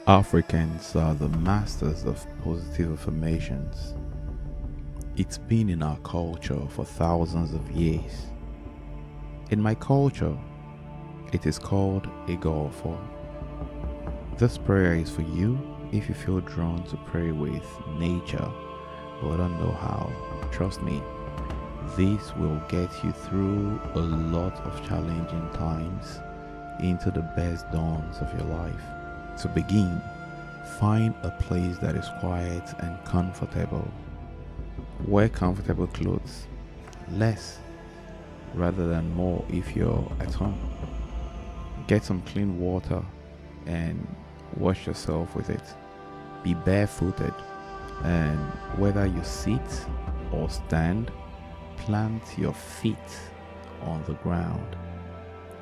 Africans are the masters of positive affirmations. It's been in our culture for thousands of years. In my culture, it is called Igbo. This prayer is for you if you feel drawn to pray with nature but don't know how. Trust me, this will get you through a lot of challenging times into the best dawns of your life. To begin, find a place that is quiet and comfortable. Wear comfortable clothes, less rather than more if you're at home. Get some clean water and wash yourself with it. Be barefooted, and whether you sit or stand, plant your feet on the ground.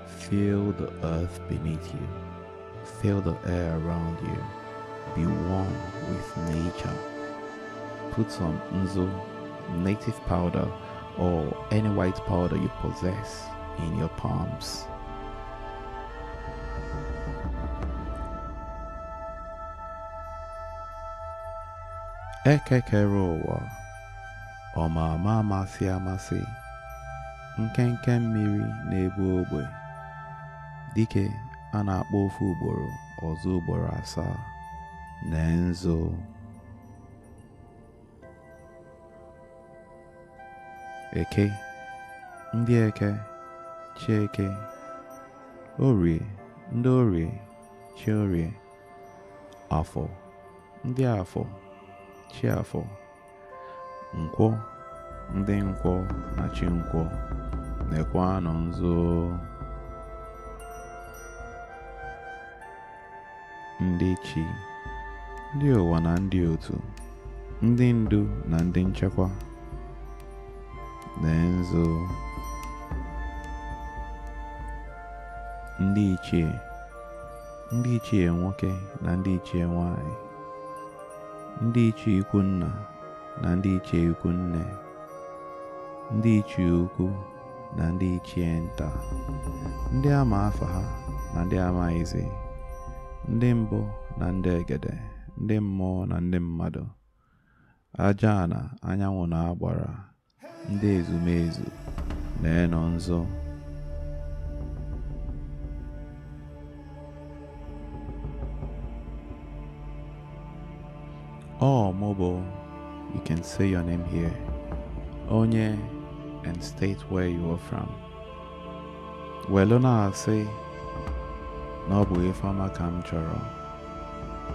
Feel the earth beneath you. Feel the air around you. Be one with nature. Put some nzo, native powder, or any white powder you possess in your palms. Ekekere ụwa, ọmama amasị amasị, nkenke mmiri na-ebu ogbe, dike a na-akpọ ofu ugboro ọzọ ugboro asaa, na nzo. Eke, ndị eke, chi eke. Orie, ndị orie, chi orie. Afọ, ndị afọ, chi afọ. Nkwọ, ndị nkwọ na chi nkwọ. Nekwanụ nzo. Ndị chi, ndị ụwa na ndị otu, ndị ndu na ndị nchekwa. Nenzo. Ndị ichie nwoke na ndị ichie nwanyị, ndị ichie ikwu nna na ndị ichie ikwu nne, ndị ichie ukwu na ndị ichie nta, ndị ama afa ha na ndị amaghịzi, ndị mbụ na ndị egede, ndị mmụọ na ndị mmadụ, aja na anyanwụ na agbara, ndị ezumezu na eno nzo. Oh, Mobo, you can say your name here. Onye, and state where you are from. Well, na say, na ọ bụ ife ọma ka m chọrọ.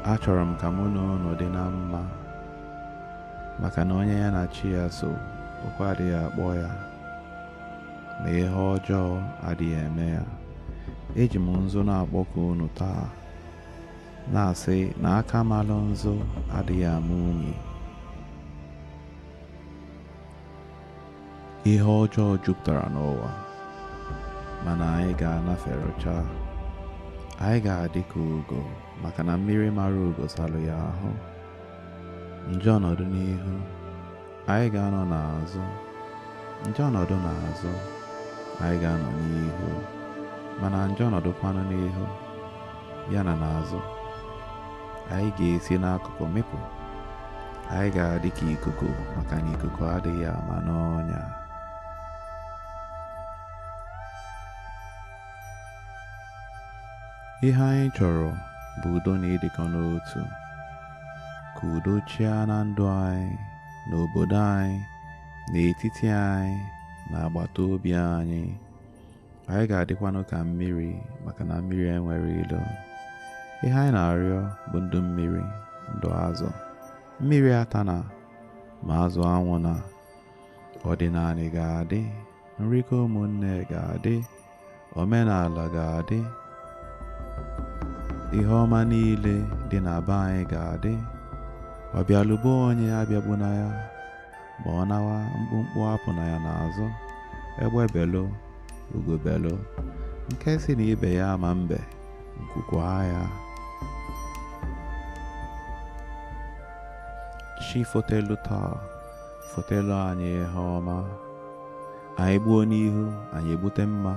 Achọrọ m ka mụ na unu dị na mma, maka na onye ya na chi ya so, okwu adịghị akpọ ya, ma ihe ọjọọ adịghị eme ya. Eji m nzu na-akpọku unu taa, na-asị na aka malụ nzu adịghị ama unyi. Ihe ọjọọ jupụtara n'ụwa, mana anyị ga-anaferecha. Anyị ga-adị ka ugo, maka na mmiri mara ugo salụ ya ahụ. Njọ ọnọdụ n'ihu, anyị ga-anọ n'azụ. Njọ ọnọdụ n'azụ, anyị ga-anọ n'ihu. Mana njọ ọnọdụkwanụ n'ihu, ya na n'azụ, anyị ga-esi n'akụkụ mịpụ. Anyị ga-adị ka ikuku, maka na ikuku adịghị ama n'ọnya. Ihe anyị chọrọ bụ udo na ịdịkọ n'otu. Ka udo chịa na ndụ anyị, n'obodo anyị, n'etiti anyị, na agbata obi anyị. Anyị ga-adịkwanụ ka mmiri, maka na mmiri enwere ilo. Ihe anyị na-arịọ bụ ndụ mmiri, ndụ azụ. Mmiri atana, ma azụ anwụ na. Ọdịnala ga-adị, nrịkọ ụmụnne ga-adị, omenala ga-adị. Ihe ọma niile dị na be anyị ga-adị. Ọbịalụbo onye abịagbuna ya, ma ọ nawa mkpụmkpụ apụ na ya n'azụ. Egbe belo, ugo belo, nke si na ibe ya ama mbe, nkwukwa ya. Chi fotelu taa, fotelu anyị ihe ọma. Anyị gbuo n'ihu, anyị ebute mma.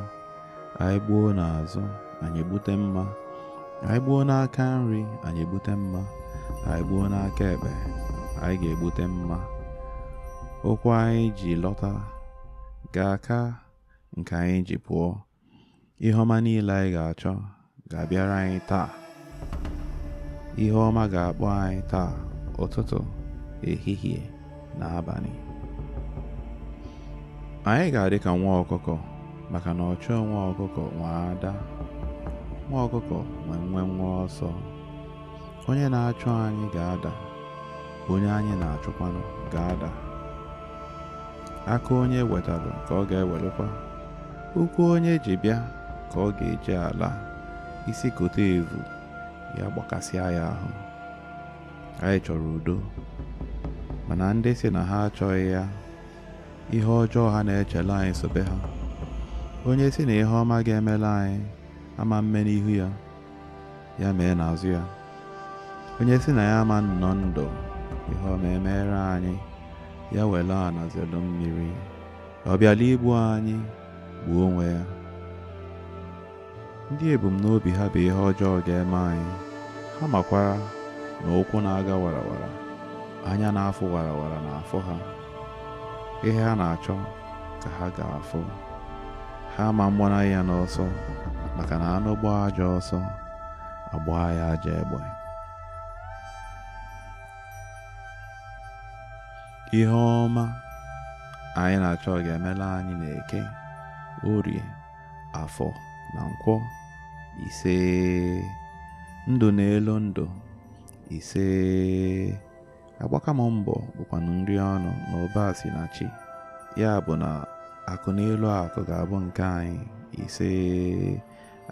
Anyị gbuo n'azụ, anyị ebute mma. anyị gbuo n'aka nri anyị egbute mma, anyị gbuo n'aka ekpe anyị ga-egbute mma. Okwu anyị ji lọta ga-aka nke anyị ji pụọ. Ihe ọma niile anyị ga-achọ ga-abịara anyị taa. Ihe ọma ga-akpọ anyị taa, ụtụtụ, ehihie na abalị. Anyị ga-adị ka nwa ọkụkọ, maka na ọchụ nwa ọkụkọ nwe ada. Nwa ọkụkọ nwe nwa ọsọ. Onye na-achụ anyị ga-ada, onye anyị na-achụkwanụ ga-ada. Aka onye wetara ka ọ ga-ewelekwa. Ụkwụ onye ji bịa ka ọ ga-eji ala. Isi kote evu ya gbakasịa ya ahụ. Anyị chọrọ udo, mana ndị si na ha achọghị ya. Ihe ọjọọ ha na-echela anyị sobe ha. Onye si na ihe ọma ga-emela anyị ama mme n'ihu ya, ya mee n'azụ ya. Onye si na ya ama nnọ ndụ ihe ọma emere anyị, ya were anazelu mmiri. Ọ bịala igbu anyị, gbuo onwe ya. Ndị ebumnobi ha bụ ihe ọjọọ ga-eme anyị. Ha makwara na ụkwụ na-aga warawara, anya na-afụ warawara n'afọ ha. Ihe ha na-achọ ka ha ga-afụ. Ha ma mgbanaghị ya n'ọsọ, maka na anụ gbaa ajọ ọsọ, agbaa ya ajọ egbe. Ihe ọma anyị na-achọ ga-emela anyị n'Eke, Orie, Afọ na Nkwọ. Ise. Ndụ n'elu ndụ. Ise. Agbaka m mbọ bụkwanụ nri ọnụ na ụba si na chi. Ya bụ na akụ n'elu akụ ga-abụ nke anyị. Ise.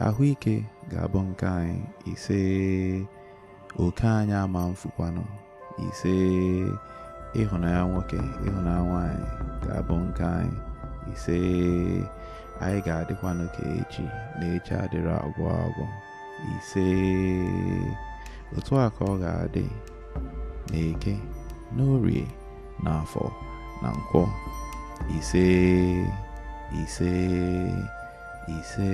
Ahụike ga-abụ nke anyị. Ise. Oke anyị ama mfukwanụ. Ise. Ịhụnanya nwoke, ịhụnanya nwanyị ga-abụ nke anyị. Ise. Anyị ga-adịkwanụ ka echi, na echi adịrị agwụ agwụ. Ise. Otu a ka ọ ga-adị n'Eke, n'Orie, n'Afọ na Nkwọ. Ise. Ise. Ise.